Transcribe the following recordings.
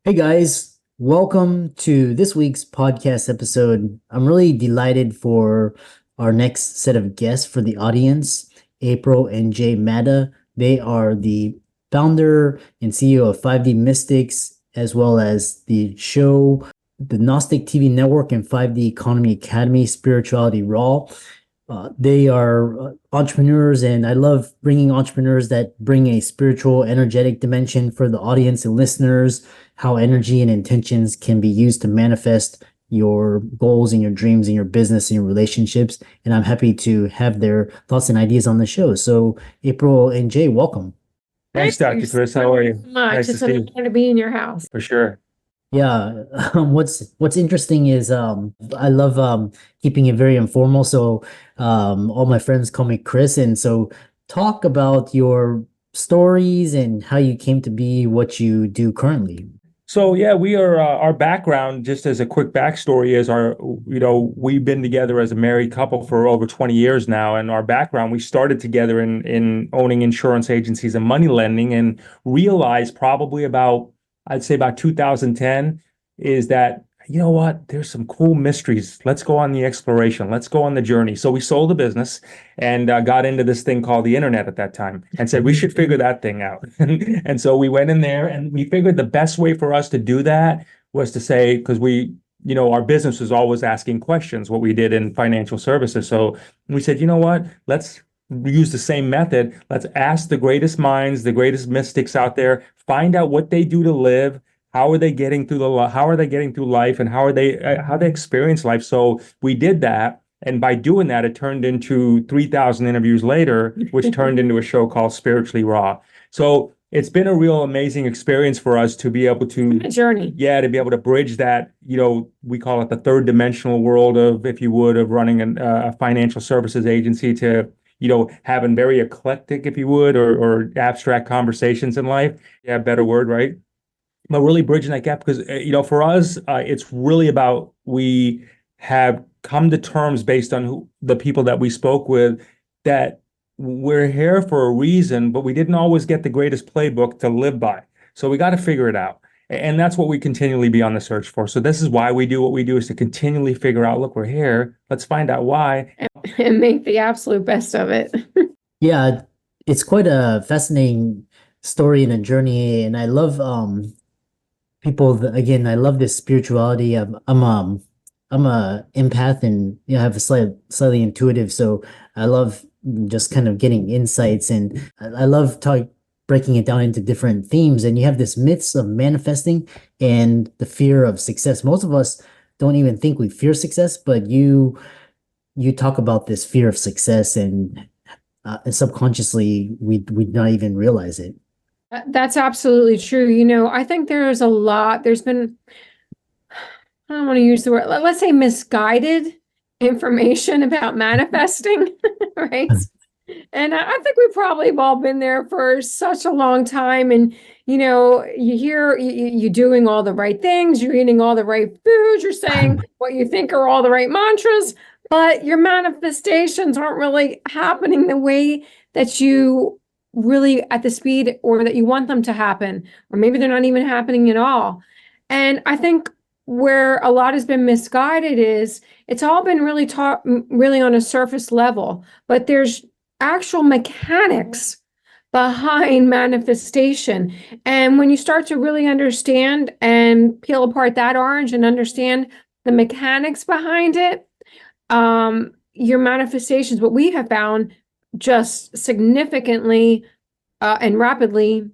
Hey guys, welcome to this week's podcast episode. I'm really delighted for our next set of guests for the audience, April and Jay Matta. They are the founder and CEO of 5D Mystics, as well as the show, the Gnostic TV Network and 5D Economy Academy, Spirituality Raw. They are entrepreneurs, and I love bringing entrepreneurs that bring a spiritual, energetic dimension for the audience and listeners, how energy and intentions can be used to manifest your goals and your dreams and your business and your relationships. And I'm happy to have their thoughts and ideas on the show. So, April and Jay, welcome. Thanks, Thank you Dr. Chris. How are you? so much. Nice to It's an see you. honor to be in your house. For sure. Yeah, what's interesting is I love keeping it very informal. So all my friends call me Chris, and so talk about your stories and how you came to be what you do currently. So yeah, we are our background, just as a quick backstory, is we've been together as a married couple for over 20 years now, and our background, we started together in owning insurance agencies and money lending, and realized probably about, I'd say about 2010, is that you know what, there's some cool mysteries. Let's go on the exploration. Let's go on the journey. So we sold the business and got into this thing called the internet at that time and said we should figure that thing out. And so we went in there and we figured the best way for us to do that was to say, because our business was always asking questions, what we did in financial services. So we said, you know what, let's use the same method. Let's ask the greatest minds, the greatest mystics out there, find out what they do to live. How are they getting through how are they getting through life, and how they experience life? So we did that, and by doing that, it turned into 3,000 interviews later, which turned into a show called Spiritually Raw. So it's been a real amazing experience for us to be able to, A journey. yeah, to be able to bridge that, we call it the third dimensional world of, if you would, of running a financial services agency to, having very eclectic, if you would, or abstract conversations in life. Yeah, better word, right? But really bridging that gap because for us it's really about we have come to terms based on the people that we spoke with, that we're here for a reason, but we didn't always get the greatest playbook to live by, so we got to figure it out. And that's what we continually be on the search for. So this is why we do what we do, is to continually figure out, look, we're here, let's find out why. And make the absolute best of it. Yeah, it's quite a fascinating story and a journey, and I love people again. I love this spirituality. I'm a empath, and I have a slightly intuitive, so I love just kind of getting insights, and I love breaking it down into different themes. And you have this myths of manifesting and the fear of success. Most of us don't even think we fear success, but you talk about this fear of success, and subconsciously we not even realize it. That's absolutely true. I think there's been, I don't want to use the word, let's say misguided information about manifesting, right? And I think we've probably all been there for such a long time. And, you hear you doing all the right things, you're eating all the right foods, you're saying what you think are all the right mantras, but your manifestations aren't really happening the way that you really at the speed or that you want them to happen. Or maybe they're not even happening at all. And I think where a lot has been misguided is it's all been really taught really on a surface level, but there's actual mechanics behind manifestation. And when you start to really understand and peel apart that orange and understand the mechanics behind it, your manifestations, what we have found, just significantly and rapidly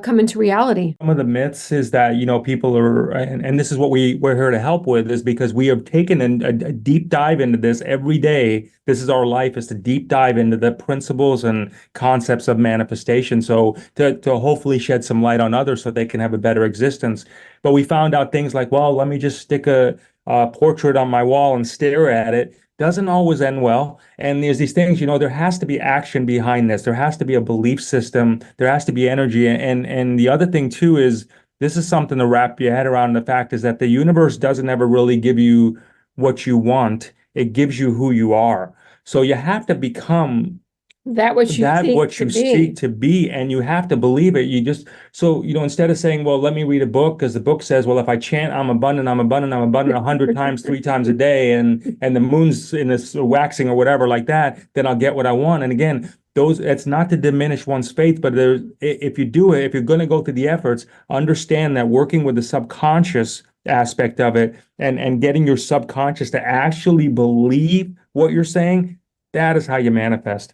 come into reality. Some of the myths is that, people are, and this is what we're here to help with, is because we have taken a deep dive into this every day. This is our life, is to deep dive into the principles and concepts of manifestation. So to hopefully shed some light on others so they can have a better existence. But we found out things like, well, let me just stick a portrait on my wall and stare at it. Doesn't always end well. And there's these things, there has to be action behind this. There has to be a belief system. There has to be energy. And the other thing too is, this is something to wrap your head around. The fact is that the universe doesn't ever really give you what you want. It gives you who you are. So you have to become That what you That seek what to you be. seek to be, and you have to believe it. So, instead of saying, well, let me read a book, because the book says, well, if I chant I'm abundant, I'm abundant, I'm abundant 100 times, 3 times a day, and the moon's in this waxing or whatever like that, then I'll get what I want. And again, it's not to diminish one's faith, but if you do it, if you're going to go through the efforts, understand that working with the subconscious aspect of it, and getting your subconscious to actually believe what you're saying, that is how you manifest.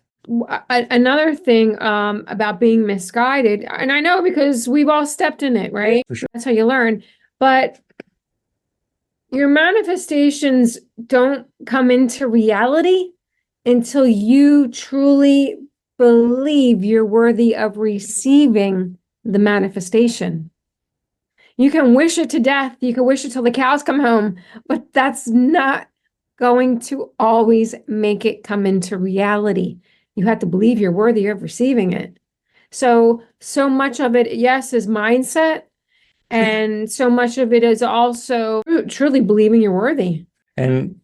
Another thing about being misguided, and I know because we've all stepped in it, right? For sure. That's how you learn. But your manifestations don't come into reality until you truly believe you're worthy of receiving the manifestation. You can wish it to death, you can wish it till the cows come home, but that's not going to always make it come into reality. You have to believe you're worthy of receiving it. So much of it, yes, is mindset, and so much of it is also truly believing you're worthy. And,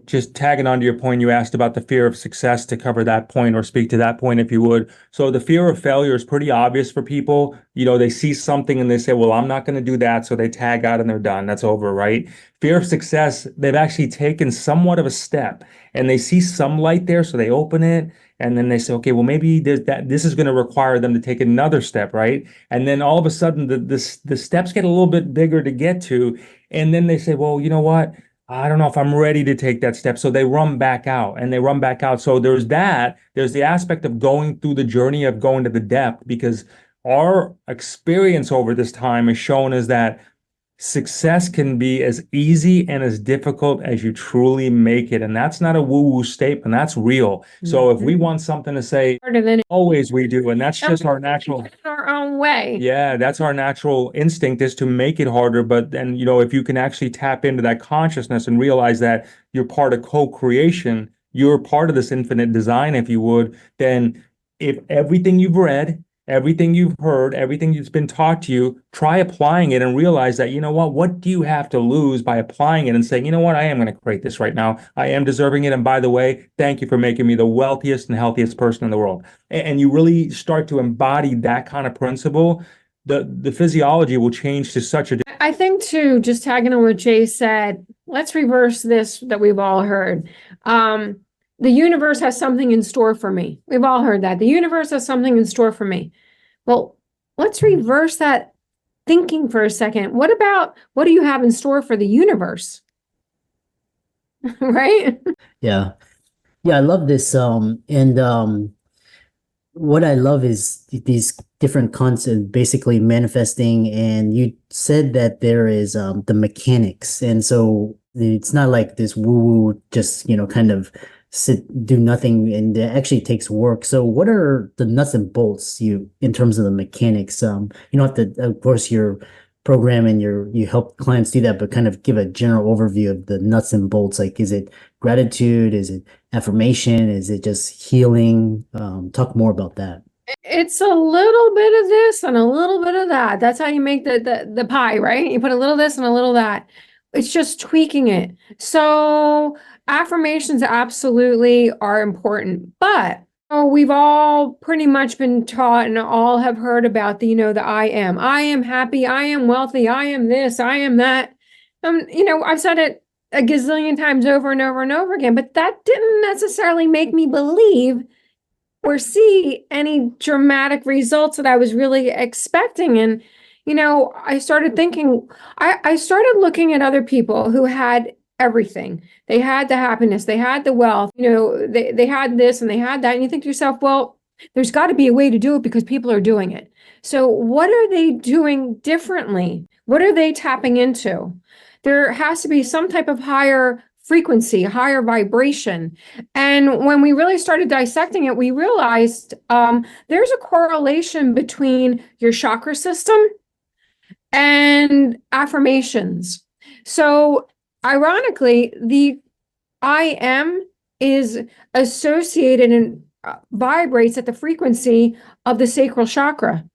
just tagging on to your point, you asked about the fear of success, to cover that point or speak to that point, if you would. So the fear of failure is pretty obvious for people. They see something and they say, well, I'm not going to do that. So they tag out and they're done. That's over, right? Fear of success, they've actually taken somewhat of a step and they see some light there. So they open it and then they say, okay, well, maybe this is going to require them to take another step, right? And then all of a sudden the steps get a little bit bigger to get to. And then they say, well, you know what? I don't know if I'm ready to take that step. So they run back out and they run back out. So there's the aspect of going through the journey of going to the depth, because our experience over this time has shown us that success can be as easy and as difficult as you truly make it. And that's not a woo-woo statement. That's real. So if we want something to say, Harder than always we do. And that's just our natural. our own way. Yeah, that's our natural instinct, is to make it harder. But then, if you can actually tap into that consciousness and realize that you're part of co-creation, you're part of this infinite design, if you would, then if everything you've read, everything you've heard, everything that's been taught to you, try applying it and realize that, what do you have to lose by applying it and saying, I am going to create this right now. I am deserving it. And by the way, thank you for making me the wealthiest and healthiest person in the world. And you really start to embody that kind of principle, the physiology will change to such a. I think too, just tagging on what Jay said, let's reverse this that we've all heard. The universe has something in store for me. We've all heard that. The universe has something in store for me. Well, let's reverse that thinking for a second. What do you have in store for the universe? Right? Yeah. Yeah, I love this. And what I love is these different concepts, basically manifesting. And you said that there is the mechanics, and so it's not like this woo-woo, just kind of do nothing, and it actually takes work. So what are the nuts and bolts in terms of the mechanics? You don't have to, of course, your program and you help clients do that, but kind of give a general overview of the nuts and bolts. Like, is it gratitude? Is it affirmation? Is it just healing? Talk more about that. It's a little bit of this and a little bit of that. That's how you make the pie, right? You put a little of this and a little of that. It's just tweaking it. So affirmations absolutely are important, but we've all pretty much been taught and all have heard about the I am happy, I am wealthy, I am this, I am that. I've said it a gazillion times over and over and over again, but that didn't necessarily make me believe or see any dramatic results that I was really expecting. And, I started thinking, I started looking at other people who had everything. They had the happiness, they had the wealth, they had this and they had that. And you think to yourself, well, there's got to be a way to do it because people are doing it. So what are they doing differently? What are they tapping into? There has to be some type of higher frequency, higher vibration. And when we really started dissecting it, we realized there's a correlation between your chakra system and affirmations. So ironically, the I am is associated and vibrates at the frequency of the sacral chakra,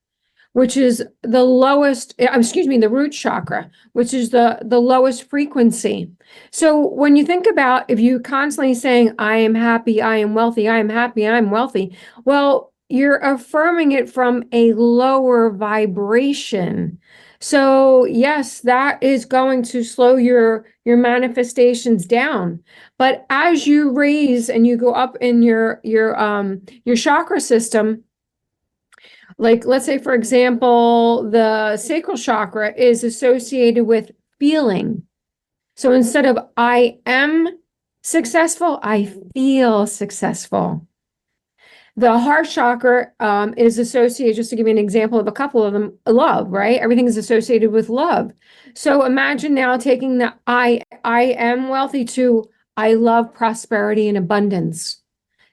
which is the lowest, the root chakra, which is the lowest frequency. So when you think about, if you constantly saying, I am happy, I am wealthy, I am happy, I'm wealthy, well, you're affirming it from a lower vibration. So yes, that is going to slow your manifestations down. But as you raise and you go up in your chakra system, like let's say for example, the sacral chakra is associated with feeling. So instead of I am successful, I feel successful. The heart chakra is associated, just to give you an example of a couple of them, love, right? Everything is associated with love. So imagine now taking the I am wealthy to I love prosperity and abundance.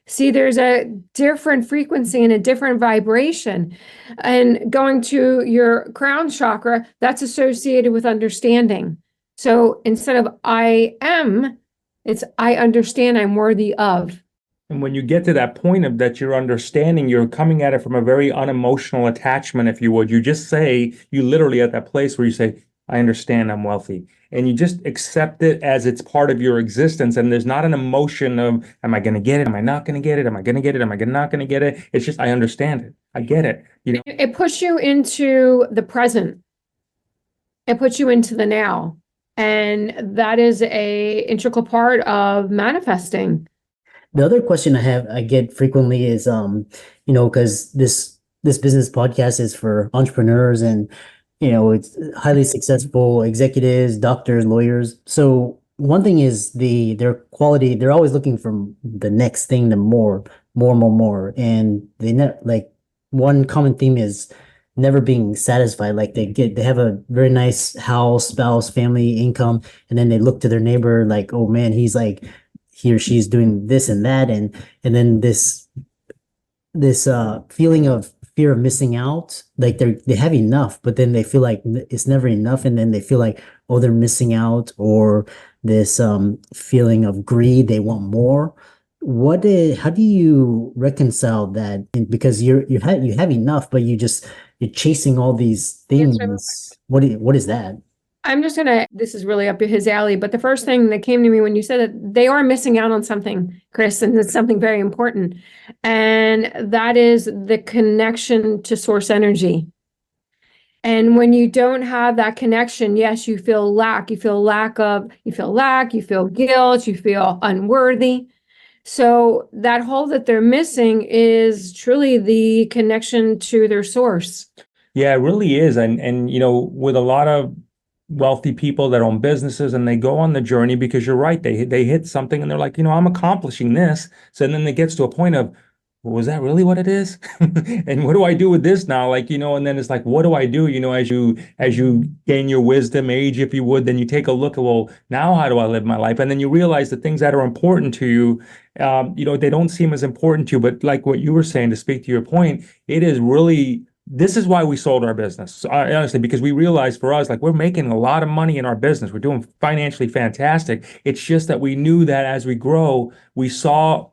See, there's a different frequency and a different vibration. And going to your crown chakra, that's associated with understanding. So instead of I am, it's I understand I'm worthy of. And when you get to that point of that you're understanding, you're coming at it from a very unemotional attachment, if you would. You just say, you literally at that place where you say, I understand I'm wealthy. And you just accept it as it's part of your existence. And there's not an emotion of, am I going to get it? Am I not going to get it? Am I going to get it? Am I not going to get it? It's just, I understand it. I get it. You know, It puts you into the present. It puts you into the now. And that is a integral part of manifesting. The other question I get frequently is, because this business podcast is for entrepreneurs and, it's highly successful executives, doctors, lawyers. So one thing is their quality, they're always looking for the next thing, the more. And like one common theme is never being satisfied. Like they have a very nice house, spouse, family, income, and then they look to their neighbor like, oh man, he or she's doing this and that, and then this feeling of fear of missing out, like they have enough, but then they feel like it's never enough, and then they feel like, oh, they're missing out, or this feeling of greed, they want more. How do you reconcile that? Because you have enough, but you're chasing all these Yes, things. What is that? I'm just this is really up his alley, but the first thing that came to me when you said that they are missing out on something, Chris, and it's something very important. And that is the connection to source energy. And when you don't have that connection, yes, you feel lack, you feel guilt, you feel unworthy. So that hole that they're missing is truly the connection to their source. yeah, it really is. And with a lot of wealthy people that own businesses and they go on the journey because you're right, they hit something and they're like, I'm accomplishing this. So then it gets to a point of, well, was that really what it is? And what do I do with this now? Like, and then it's like, what do I do? As you gain your wisdom age, if you would, then you take a look at, well, now how do I live my life? And then you realize the things that are important to you, they don't seem as important to you. But like what you were saying, to speak to your point, it is really, this is why we sold our business. Honestly, because we realized for us, like, we're making a lot of money in our business. We're doing financially fantastic. It's just that we knew that as we grow, we saw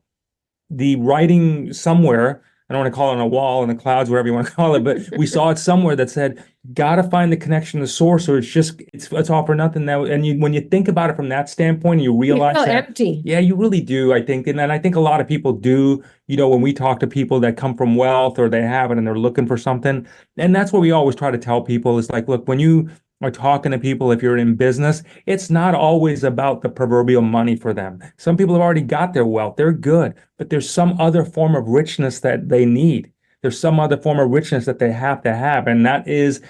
the writing somewhere. I don't want to call it on a wall in the clouds, whatever you want to call it, but we saw it somewhere that said, gotta find the connection to source, or it's all for nothing now. And when you think about it from that standpoint, you realize feel that, empty. yeah, you really do, I think. And I think a lot of people do, when we talk to people that come from wealth or they have it and they're looking for something. And that's what we always try to tell people is like, look, when you are talking to people, if you're in business, it's not always about the proverbial money for them. Some people have already got their wealth. They're good, but there's some other form of richness that they need. There's some other form of richness that they have to have. And that is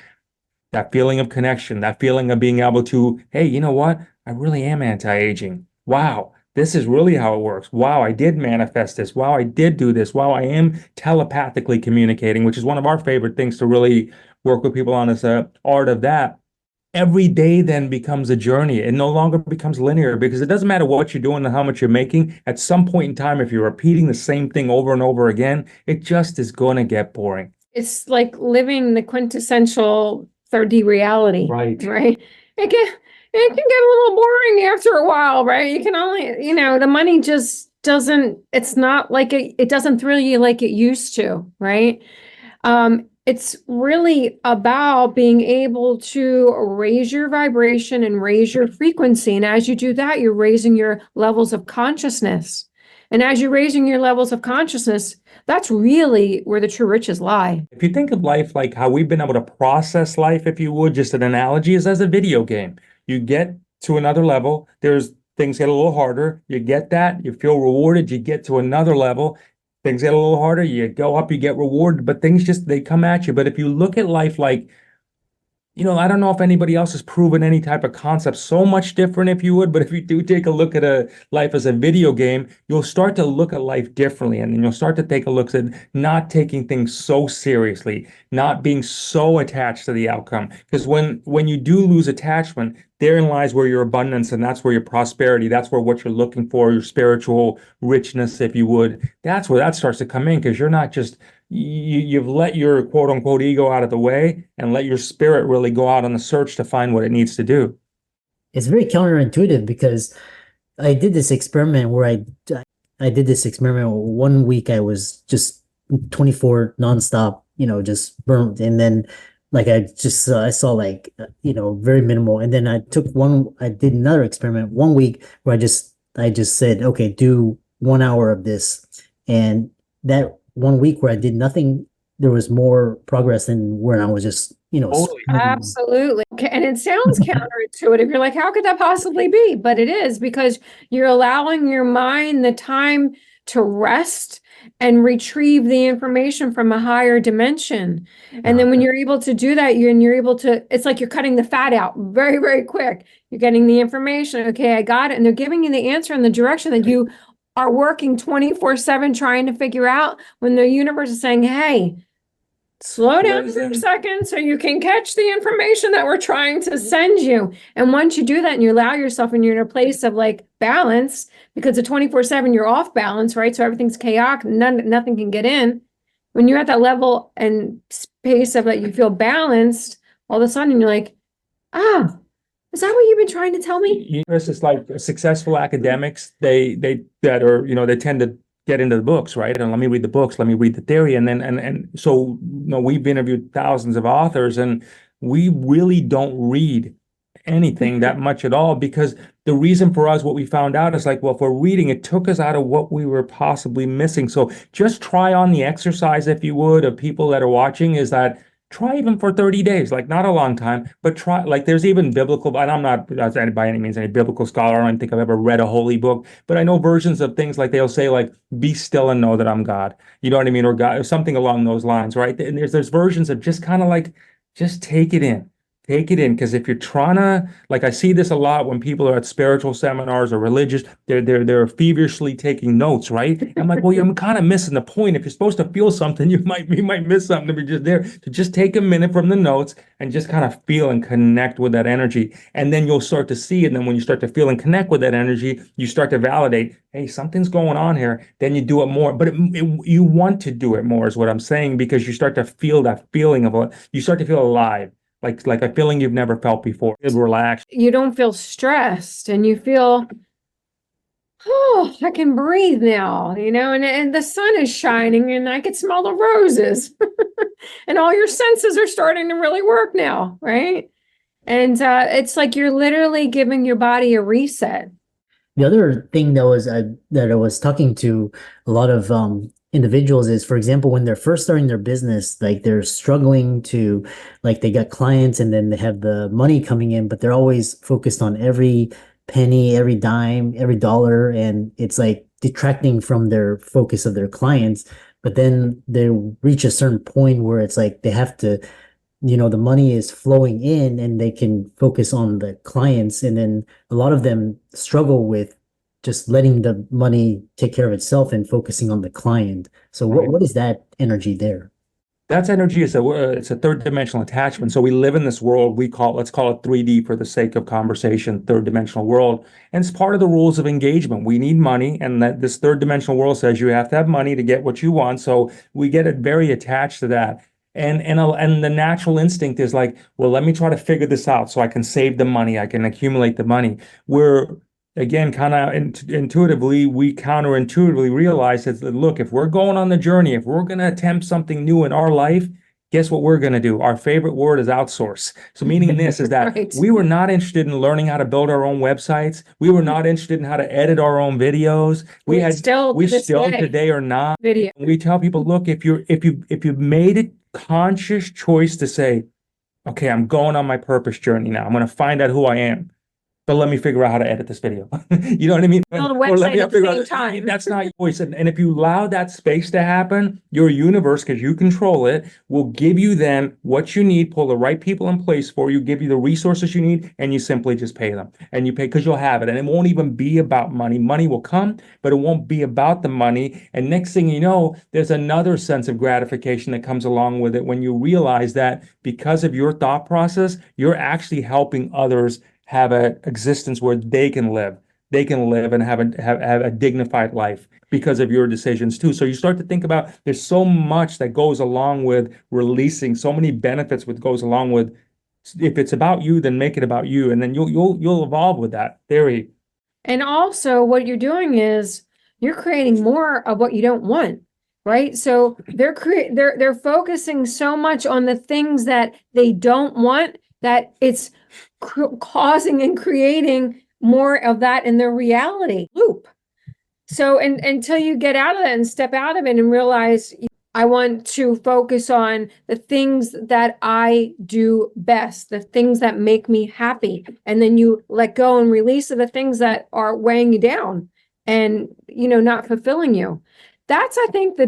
that feeling of connection, that feeling of being able to, hey, you know what? I really am anti-aging. Wow. This is really how it works. Wow, I did manifest this. Wow, I did do this. Wow, I am telepathically communicating, which is one of our favorite things to really work with people on, is art of that. Every day then becomes a journey. It no longer becomes linear, because it doesn't matter what you're doing and how much you're making. At some point in time, if you're repeating the same thing over and over again, it just is going to get boring. It's like living the quintessential 3D reality. Right. Right. It can get a little boring after a while, right? You can only, the money just doesn't, it's not like it doesn't thrill you like it used to, right? it's really about being able to raise your vibration and raise your frequency. And as you do that, you're raising your levels of consciousness. And as you're raising your levels of consciousness, that's really where the true riches lie. If you think of life like how we've been able to process life, if you would, just an analogy is as a video game. You get to another level, there's things get a little harder. You get that, you feel rewarded, you get to another level, things get a little harder, you go up, you get rewarded, but things just they come at you. But if you look at life like, I don't know if anybody else has proven any type of concept so much different, if you would, but if you do take a look at a life as a video game, you'll start to look at life differently. And then you'll start to take a look at not taking things so seriously, not being so attached to the outcome. Because when you do lose attachment, therein lies where your abundance, and that's where your prosperity, that's where what you're looking for, your spiritual richness, if you would, that's where that starts to come in, because you're not just you've let your quote unquote ego out of the way and let your spirit really go out on the search to find what it needs to do. It's very counterintuitive because I did this experiment where I did this experiment. 1 week I was just 24 nonstop, just burnt. And then like I saw like, very minimal. And then I did another experiment 1 week where I just said, okay, do 1 hour of this. And that 1 week where I did nothing, there was more progress than when I was just, Totally. Absolutely. Okay. And it sounds counterintuitive. You're like, how could that possibly be? But it is, because you're allowing your mind the time to rest and retrieve the information from a higher dimension. And then when you're able to do that, you're able to, it's like you're cutting the fat out very, very quick. You're getting the information. Okay, I got it. And they're giving you the answer in the direction that you are working 24/7 trying to figure out, when the universe is saying, hey, slow down for a second so you can catch the information that we're trying to send you. And once you do that and you allow yourself, and you're in a place of like balance, because at 24/7 you're off balance, right? So everything's chaotic, nothing can get in. When you're at that level and space of that, you feel balanced, all of a sudden you're like, ah, is that what you've been trying to tell me? This is like successful academics, they that are, they tend to get into the books, right? And let me read the books, let me read the theory. And then and so we've interviewed thousands of authors, and we really don't read anything that much at all, because the reason for us, what we found out is like, well, if we're reading, it took us out of what we were possibly missing. So just try on the exercise, if you would, of people that are watching, is that try even for 30 days, like not a long time, but try, like there's even biblical, and I'm not by any means any biblical scholar. I don't think I've ever read a holy book, but I know versions of things like they'll say like, be still and know that I'm God. You know what I mean? Or God, or something along those lines, right? And there's versions of just kind of like, just take it in. Take it in, because if you're trying to, like I see this a lot when people are at spiritual seminars or religious, they're feverishly taking notes, right? I'm like, well, I'm kind of missing the point. If you're supposed to feel something, you might miss something. If you're just there to just take a minute from the notes and just kind of feel and connect with that energy, and then you'll start to see. And then when you start to feel and connect with that energy, you start to validate, hey, something's going on here. Then you do it more, but you want to do it more, is what I'm saying, because you start to feel that feeling of you start to feel alive. Like a feeling you've never felt before. Relaxed. You don't feel stressed, and you feel, oh, I can breathe now, and the sun is shining, and I can smell the roses. And all your senses are starting to really work now, right? And it's like you're literally giving your body a reset. The other thing that I was talking to a lot of individuals is, for example, when they're first starting their business, like they're struggling to, like they got clients and then they have the money coming in, but they're always focused on every penny, every dime, every dollar, and it's like detracting from their focus of their clients. But then they reach a certain point where it's like they have to, the money is flowing in and they can focus on the clients. And then a lot of them struggle with just letting the money take care of itself and focusing on the client. So what is that energy there? That's energy. It's a third dimensional attachment. So we live in this world let's call it 3D for the sake of conversation, third dimensional world. And it's part of the rules of engagement. We need money, and that this third dimensional world says you have to have money to get what you want. So we get it very attached to that. And the natural instinct is like, well, let me try to figure this out so I can save the money, I can accumulate the money. We're again kind of intuitively, we counterintuitively realize that, look, if we're going on the journey, if we're going to attempt something new in our life, Guess what we're going to do? Our favorite word is outsource. So meaning this is that Right. we were not interested in learning how to build our own websites. We were not interested in how to edit our own videos. We still to this day today are not. video. We tell people, look, if you've made a conscious choice to say, okay, I'm going on my purpose journey now. I'm going to find out who I am. But let me figure out how to edit this video. You know what I mean? Build a Or let website me at the figure same out time. that's not your voice. And if you allow that space to happen, your universe, because you control it, will give you then what you need, pull the right people in place for you, give you the resources you need, and you simply just pay them. And you pay because you'll have it. And it won't even be about money. Money will come, but it won't be about the money. And next thing you know, there's another sense of gratification that comes along with it when you realize that because of your thought process, you're actually helping others have an existence where they can live and have a dignified life because of your decisions too. So you start to think about there's so much that goes along with releasing, so many benefits what goes along with. If it's about you, then make it about you, and then you'll evolve with that theory. And also what you're doing is you're creating more of what you don't want, right? So they're focusing so much on the things that they don't want that it's causing and creating more of that in their reality loop. So until you get out of that and step out of it and realize I want to focus on the things that I do best, the things that make me happy. And then you let go and release of the things that are weighing you down and, not fulfilling you. That's, I think,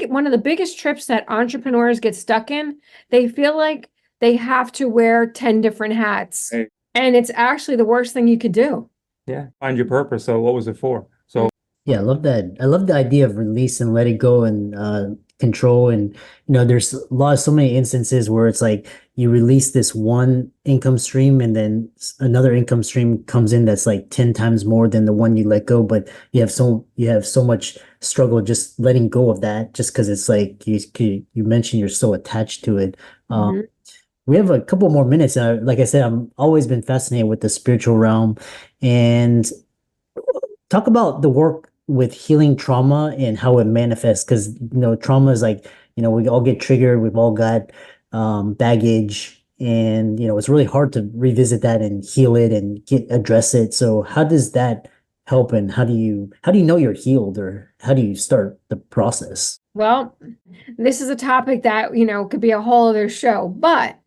one of the biggest trips that entrepreneurs get stuck in. They feel like they have to wear 10 different hats. Right. And it's actually the worst thing you could do. Yeah, find your purpose. So what was it for? So Yeah, I love that. I love the idea of release and let it go and control. And there's so many instances where it's like you release this one income stream and then another income stream comes in that's like 10 times more than the one you let go. But you have so much struggle just letting go of that, just because it's like you mentioned you're so attached to it. Mhm. We have a couple more minutes. Like I said, I'm always been fascinated with the spiritual realm, and talk about the work with healing trauma and how it manifests. Because trauma is like, we all get triggered. We've all got baggage, and it's really hard to revisit that and heal it and address it. So how does that help, and how do you know you're healed, or how do you start the process? Well, this is a topic that, could be a whole other show, but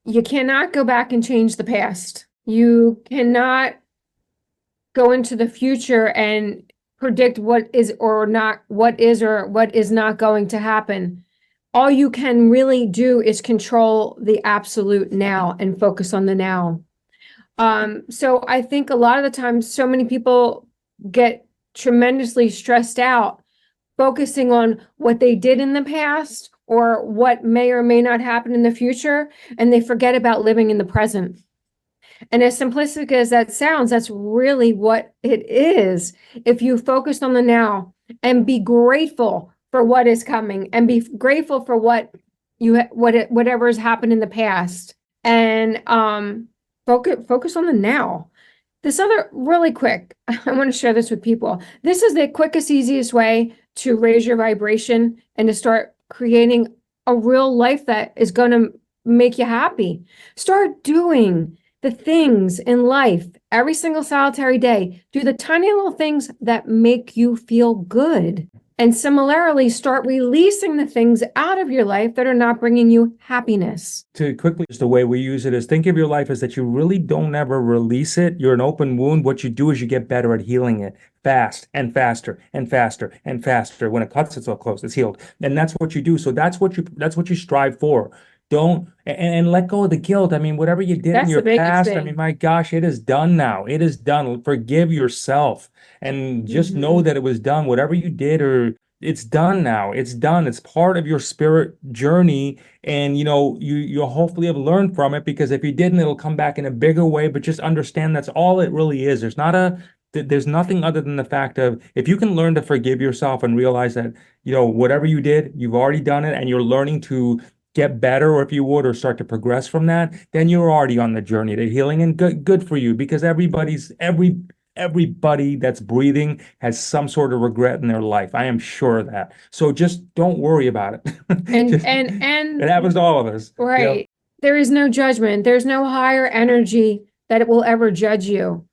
you cannot go back and change the past. You cannot go into the future and predict what is or what is not going to happen. All you can really do is control the absolute now and focus on the now. So I think a lot of the times, so many people get tremendously stressed out, focusing on what they did in the past or what may or may not happen in the future, and they forget about living in the present. And as simplistic as that sounds, that's really what it is. If you focus on the now and be grateful for what is coming and be grateful for whatever has happened in the past, and focus on the now. This other really quick, I want to share this with people. This is the quickest, easiest way to raise your vibration and to start creating a real life that is going to make you happy. Start doing the things in life every single solitary day. Do the tiny little things that make you feel good. And similarly, start releasing the things out of your life that are not bringing you happiness. to quickly, just the way we use it is think of your life as that you really don't ever release it. You're an open wound. What you do is you get better at healing it fast and faster and faster and faster. When it cuts, it's all close, it's healed. And that's what you do. So that's what you strive for. Don't and let go of the guilt. I mean, whatever you did in That's your the biggest past, I thing. mean, my gosh, it is done now. It is done. Forgive yourself and just know that it was done. Whatever you did, or it's done now. It's done. It's part of your spirit journey. And you'll hopefully have learned from it, because if you didn't, it'll come back in a bigger way. But just understand that's all it really is. There's nothing other than the fact of, if you can learn to forgive yourself and realize that, whatever you did, you've already done it, and you're learning to get better, or if you would, or start to progress from that, then you're already on the journey to healing. And good for you, because every everybody that's breathing has some sort of regret in their life. I am sure of that. So just don't worry about it. And It happens to all of us. right. There is no judgment. There's no higher energy that it will ever judge you.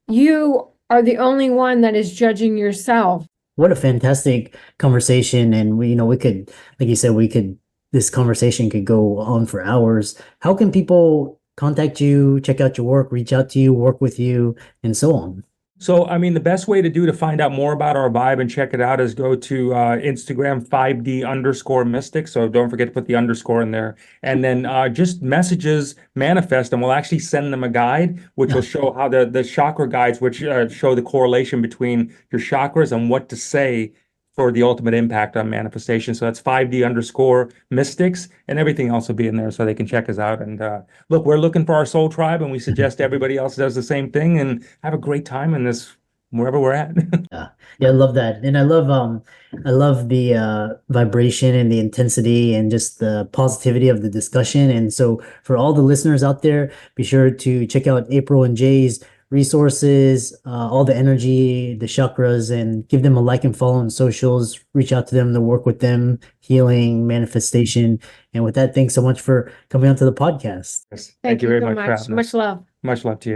You are the only one that is judging yourself. What a fantastic conversation. And we could, like you said, this conversation could go on for hours. How can people contact you, check out your work, reach out to you, work with you, and so on? So, I mean, the best way to find out more about our vibe and check it out is go to Instagram 5D_mystic. So don't forget to put the underscore in there. And then just messages manifest, and we'll actually send them a guide, which will show how the chakra guides, which show the correlation between your chakras and what to say for the ultimate impact on manifestation. So that's 5D_mystics, and everything else will be in there so they can check us out. And look, we're looking for our soul tribe, and we suggest everybody else does the same thing and have a great time in this wherever we're at. Yeah, I love that. And I love the vibration and the intensity and just the positivity of the discussion. And so for all the listeners out there, be sure to check out April and Jay's resources, all the energy, the chakras, and give them a like and follow on socials. Reach out to them to work with them, healing, manifestation. And with that, thanks so much for coming onto the podcast. Yes. Thank you you very so much for much. having us. Much love. Much love to you.